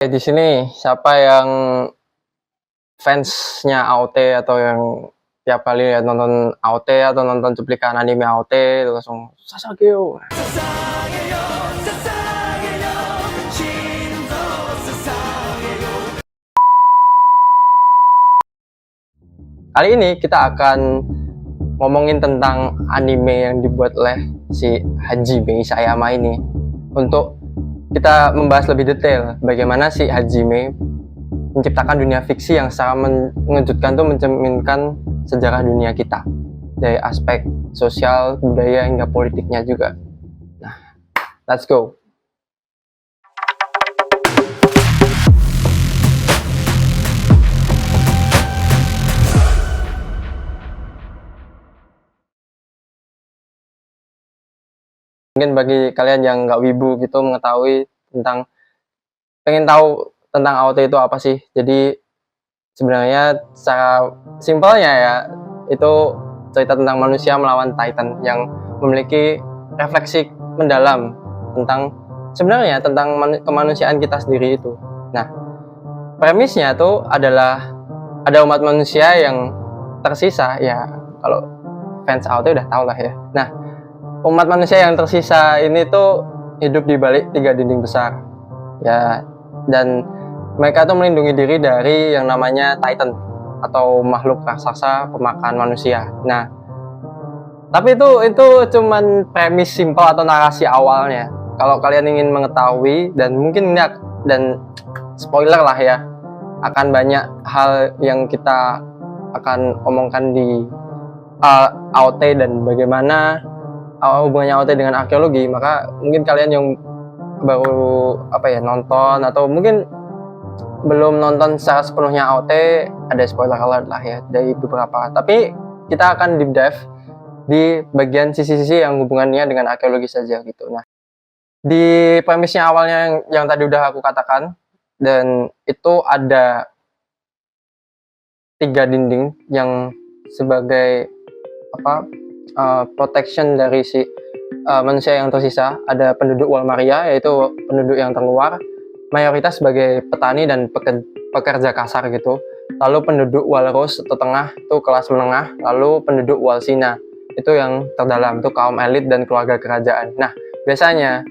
Di sini siapa yang fansnya AOT atau yang tiap kali lihat nonton AOT atau nonton cuplikan anime AOT itu langsung Sasageo. Kali ini kita akan ngomongin tentang anime yang dibuat oleh si Hajime Isayama ini, untuk kita membahas lebih detail bagaimana si Hajime menciptakan dunia fiksi yang sangat mengejutkan, tuh mencerminkan sejarah dunia kita dari aspek sosial, budaya hingga politiknya juga. Nah, let's go. Mungkin bagi kalian yang nggak wibu gitu mengetahui pengen tahu tentang AOT itu apa sih. Jadi sebenarnya secara simpelnya ya, itu cerita tentang manusia melawan Titan yang memiliki refleksi mendalam tentang sebenarnya tentang kemanusiaan kita sendiri itu. Nah, premisnya tuh adalah ada umat manusia yang tersisa, ya kalau fans AOT udah tau lah ya. Nah, umat manusia yang tersisa ini tuh hidup di balik 3 dinding besar ya, dan mereka tuh melindungi diri dari yang namanya Titan atau makhluk raksasa pemakan manusia. Nah, tapi itu cuman premis simpel atau narasi awalnya. Kalau kalian ingin mengetahui, dan mungkin ini dan spoiler lah ya, akan banyak hal yang kita akan omongkan di AOT dan bagaimana hubungannya AOT dengan arkeologi, maka mungkin kalian yang baru nonton atau mungkin belum nonton secara sepenuhnya AOT, ada spoiler alert lah ya dari beberapa. Tapi kita akan deep dive di bagian sisi-sisi yang hubungannya dengan arkeologi saja gitu. Nah, di premisnya awalnya yang tadi udah aku katakan, dan itu ada 3 dinding yang sebagai protection dari si manusia yang tersisa. Ada penduduk Walmaria, yaitu penduduk yang terluar, mayoritas sebagai petani dan pekerja kasar gitu. Lalu penduduk Walrus atau tengah, itu kelas menengah. Lalu penduduk Walsina, itu yang terdalam, itu kaum elit dan keluarga kerajaan. Nah, biasanya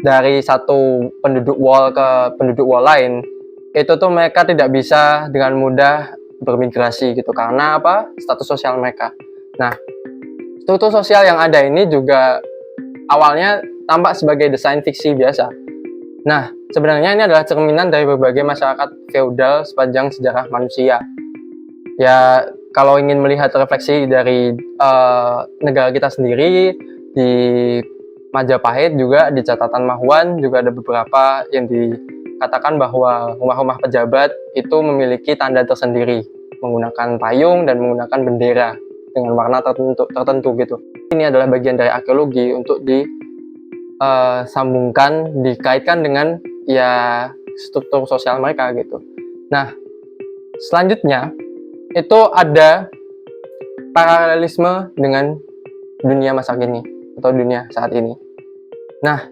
dari satu penduduk Wal ke penduduk Wal lain, itu tuh mereka tidak bisa dengan mudah bermigrasi gitu, karena status sosial mereka. Nah, struktur sosial yang ada ini juga awalnya tampak sebagai desain fiksi biasa. Nah, sebenarnya ini adalah cerminan dari berbagai masyarakat feodal sepanjang sejarah manusia. Ya, kalau ingin melihat refleksi dari negara kita sendiri, di Majapahit juga, di catatan Mahuan juga ada beberapa yang dikatakan bahwa rumah-rumah pejabat itu memiliki tanda tersendiri, menggunakan payung dan menggunakan bendera dengan warna tertentu gitu. Ini adalah bagian dari arkeologi untuk disambungkan, dikaitkan dengan ya struktur sosial mereka gitu. Nah, selanjutnya itu ada paralelisme dengan dunia masa kini atau dunia saat ini. Nah,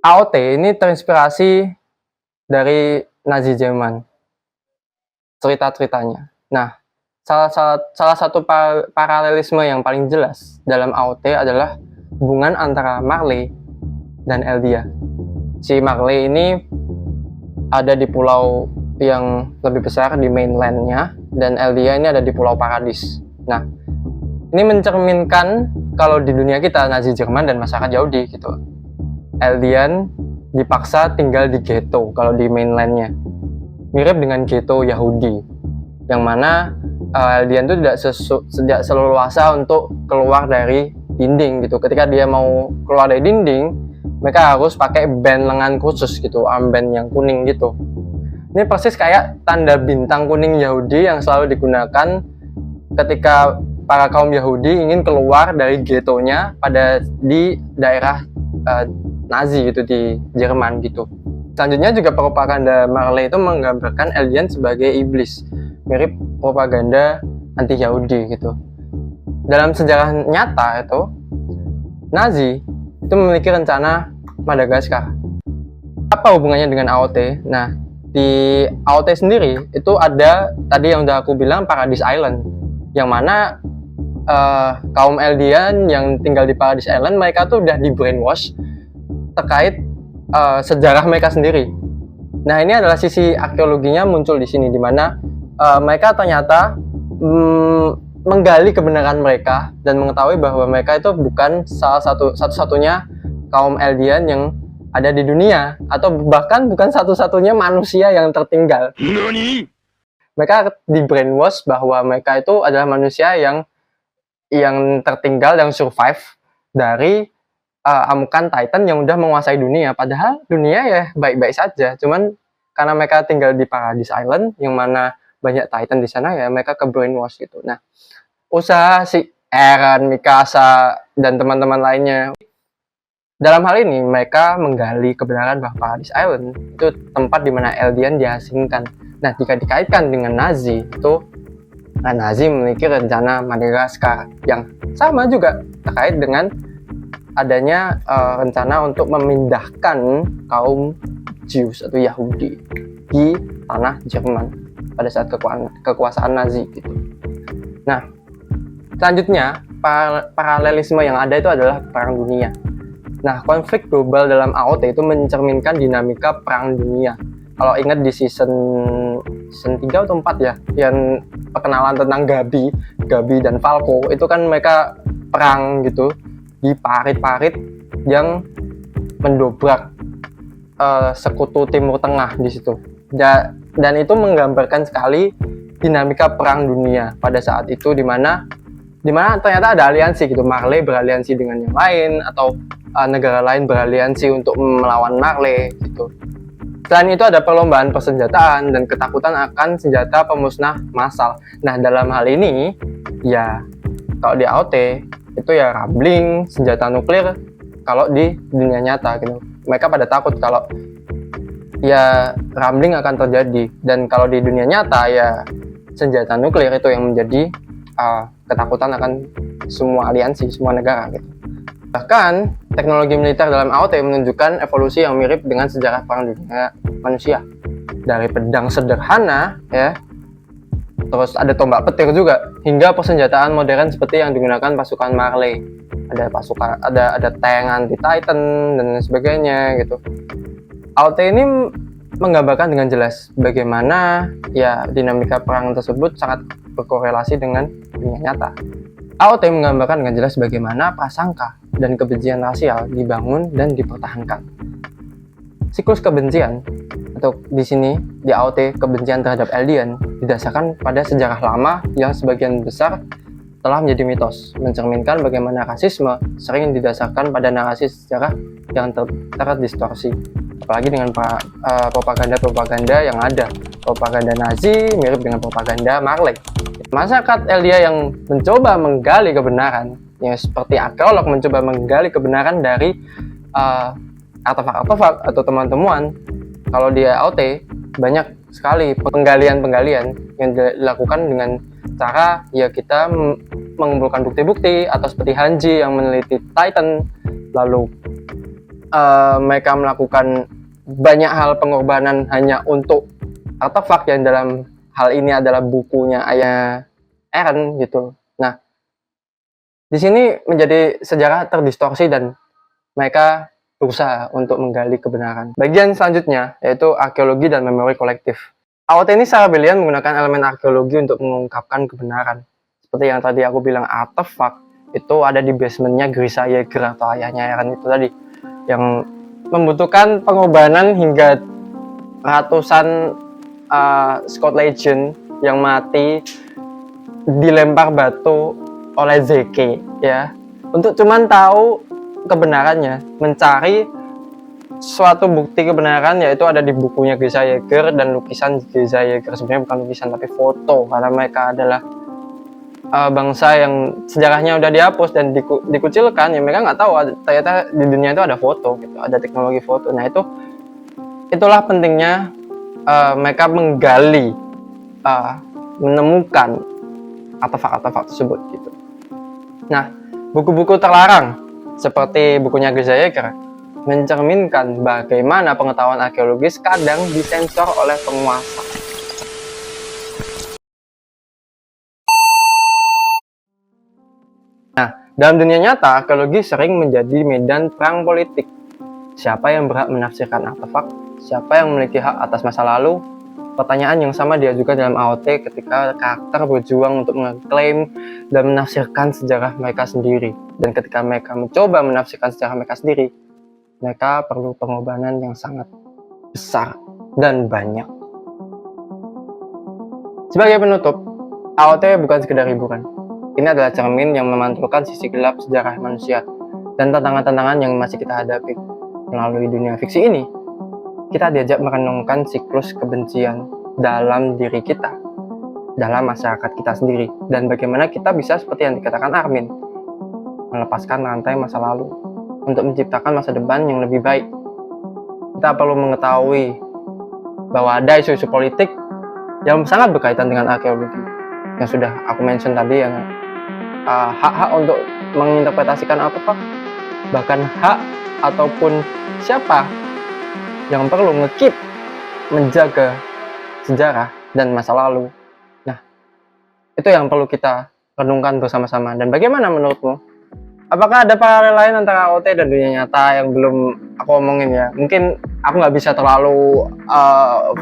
AOT ini terinspirasi dari Nazi Jerman, cerita-ceritanya. Nah, salah satu paralelisme yang paling jelas dalam AOT adalah hubungan antara Marley dan Eldia. Si Marley ini ada di pulau yang lebih besar di mainlandnya, dan Eldia ini ada di Pulau Paradis. Nah, ini mencerminkan kalau di dunia kita, Nazi Jerman dan masyarakat Yahudi gitu, Eldian dipaksa tinggal di ghetto kalau di mainlandnya, mirip dengan ghetto Yahudi, yang mana Eldian itu tidak seleluasa untuk keluar dari dinding gitu. Ketika dia mau keluar dari dinding, mereka harus pakai band lengan khusus gitu, armband yang kuning gitu. Ini persis kayak tanda bintang kuning Yahudi yang selalu digunakan ketika para kaum Yahudi ingin keluar dari ghettonya di daerah Nazi gitu, di Jerman gitu. Selanjutnya juga propaganda Marley itu menggambarkan Eldian sebagai iblis, mirip propaganda anti Yahudi gitu. Dalam sejarah nyata itu, Nazi itu memiliki rencana Madagaskar. Apa hubungannya dengan AOT? Nah, di AOT sendiri itu ada tadi yang udah aku bilang Paradise Island, yang mana kaum Eldian yang tinggal di Paradise Island mereka tuh udah di brainwash terkait sejarah mereka sendiri. Nah, ini adalah sisi arkeologinya muncul di sini, di mana mereka ternyata menggali kebenaran mereka dan mengetahui bahwa mereka itu bukan satu-satunya kaum Eldian yang ada di dunia, atau bahkan bukan satu-satunya manusia yang tertinggal. Nani? Mereka di brainwash bahwa mereka itu adalah manusia yang tertinggal, yang survive dari amukan Titan yang udah menguasai dunia. Padahal dunia ya baik-baik saja, cuman karena mereka tinggal di Paradise Island yang mana banyak Titan di sana, ya mereka ke brainwash gitu. Nah, usaha si Eren, Mikasa, dan teman-teman lainnya dalam hal ini mereka menggali kebenaran bahwa Paradise Island itu tempat di mana Eldian diasingkan. Nah, jika dikaitkan dengan Nazi itu, Nazi memiliki rencana Madagaskar yang sama juga terkait dengan adanya rencana untuk memindahkan kaum Jews atau Yahudi di tanah Jerman pada saat kekuasaan Nazi gitu. Nah, selanjutnya paralelisme yang ada itu adalah Perang Dunia. Nah, konflik global dalam AOT itu mencerminkan dinamika perang dunia. Kalau ingat di season 3 atau 4 ya, yang perkenalan tentang Gabi dan Falco, itu kan mereka perang gitu di parit-parit yang mendobrak sekutu Timur Tengah di situ. Dan itu menggambarkan sekali dinamika perang dunia pada saat itu, di mana ternyata ada aliansi gitu. Marley beraliansi dengan yang lain, atau negara lain beraliansi untuk melawan Marley gitu. Selain itu ada perlombaan persenjataan dan ketakutan akan senjata pemusnah massal. Nah, dalam hal ini ya kalau di AOT itu ya rambling, senjata nuklir. Kalau di dunia nyata gitu, mereka pada takut kalau ya rambling akan terjadi. Dan kalau di dunia nyata ya senjata nuklir itu yang menjadi ketakutan akan semua aliansi, semua negara gitu. Bahkan teknologi militer dalam AOT menunjukkan evolusi yang mirip dengan sejarah perang dunia manusia. Dari pedang sederhana ya, terus ada tombak petir juga, hingga persenjataan modern seperti yang digunakan pasukan Marley. Ada tank anti Titan dan sebagainya gitu. AOT ini menggambarkan dengan jelas bagaimana ya dinamika perang tersebut sangat berkorelasi dengan dunia nyata. AOT menggambarkan dengan jelas bagaimana prasangka dan kebencian rasial dibangun dan dipertahankan. Siklus kebencian, atau di sini di AOT kebencian terhadap Eldian, didasarkan pada sejarah lama yang sebagian besar telah menjadi mitos, mencerminkan bagaimana rasisme sering didasarkan pada narasi sejarah yang terdistorsi. Apalagi dengan propaganda yang ada. Propaganda Nazi mirip dengan propaganda Marley. Masyarakat Eldia yang mencoba menggali kebenaran, yang seperti arkeolog mencoba menggali kebenaran dari artefak-artefak atau temuan-temuan. Kalau di AOT banyak sekali penggalian yang dilakukan dengan cara ya kita mengumpulkan bukti-bukti, atau seperti Hanji yang meneliti Titan, lalu mereka melakukan banyak hal pengorbanan hanya untuk artefak yang dalam hal ini adalah bukunya ayah Eren gitu. Nah, di sini menjadi sejarah terdistorsi dan mereka berusaha untuk menggali kebenaran. Bagian selanjutnya yaitu arkeologi dan memori kolektif. AOT ini secara brilian menggunakan elemen arkeologi untuk mengungkapkan kebenaran. Seperti yang tadi aku bilang, artefak itu ada di basementnya Grisha Yeager atau ayahnya Eren itu tadi, yang membutuhkan pengorbanan hingga ratusan Scott Legend yang mati dilempar batu oleh Zeke ya, untuk cuman tahu kebenarannya, mencari suatu bukti kebenaran, yaitu ada di bukunya Grisha Yeager dan lukisan Grisha Yeager. Sebenarnya bukan lukisan tapi foto, karena mereka adalah bangsa yang sejarahnya udah dihapus dan dikucilkan ya. Mereka nggak tahu ternyata di dunia itu ada foto gitu, ada teknologi foto. Nah, itulah pentingnya mereka menggali, menemukan artefak-artefak tersebut gitu. Nah, buku-buku terlarang seperti bukunya Grisha Yeager mencerminkan bagaimana pengetahuan arkeologis kadang disensor oleh penguasa. Nah, dalam dunia nyata, arkeologi sering menjadi medan perang politik. Siapa yang berhak menafsirkan artefak? Siapa yang memiliki hak atas masa lalu? Pertanyaan yang sama diajukan dalam AOT ketika karakter berjuang untuk mengklaim dan menafsirkan sejarah mereka sendiri. Dan ketika mereka mencoba menafsirkan sejarah mereka sendiri, mereka perlu pengorbanan yang sangat besar dan banyak. Sebagai penutup, AOT bukan sekedar hiburan. Ini adalah cermin yang memantulkan sisi gelap sejarah manusia dan tantangan-tantangan yang masih kita hadapi. Melalui dunia fiksi ini, kita diajak merenungkan siklus kebencian dalam diri kita, dalam masyarakat kita sendiri, dan bagaimana kita bisa seperti yang dikatakan Armin, melepaskan rantai masa lalu untuk menciptakan masa depan yang lebih baik. Kita perlu mengetahui bahwa ada isu-isu politik yang sangat berkaitan dengan arkeologi yang sudah aku mention tadi, yang hak-hak untuk menginterpretasikan artefak, bahkan hak ataupun siapa yang perlu nge-keep menjaga sejarah dan masa lalu. Nah, itu yang perlu kita renungkan bersama-sama. Dan bagaimana menurutmu? Apakah ada paralel lain antara AOT dan dunia nyata yang belum aku omongin ya? Mungkin aku nggak bisa terlalu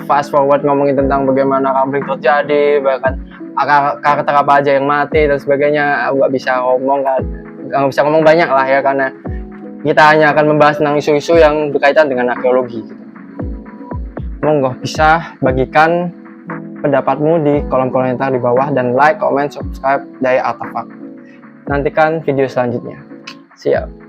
fast forward ngomongin tentang bagaimana konflik terjadi, bahkan karakter apa aja yang mati dan sebagainya. Aku nggak bisa ngomong banyak lah ya, karena kita hanya akan membahas tentang isu-isu yang berkaitan dengan arkeologi. Monggo bisa bagikan pendapatmu di kolom komentar di bawah dan like, comment, subscribe dari Artefak. Nantikan video selanjutnya. Siap.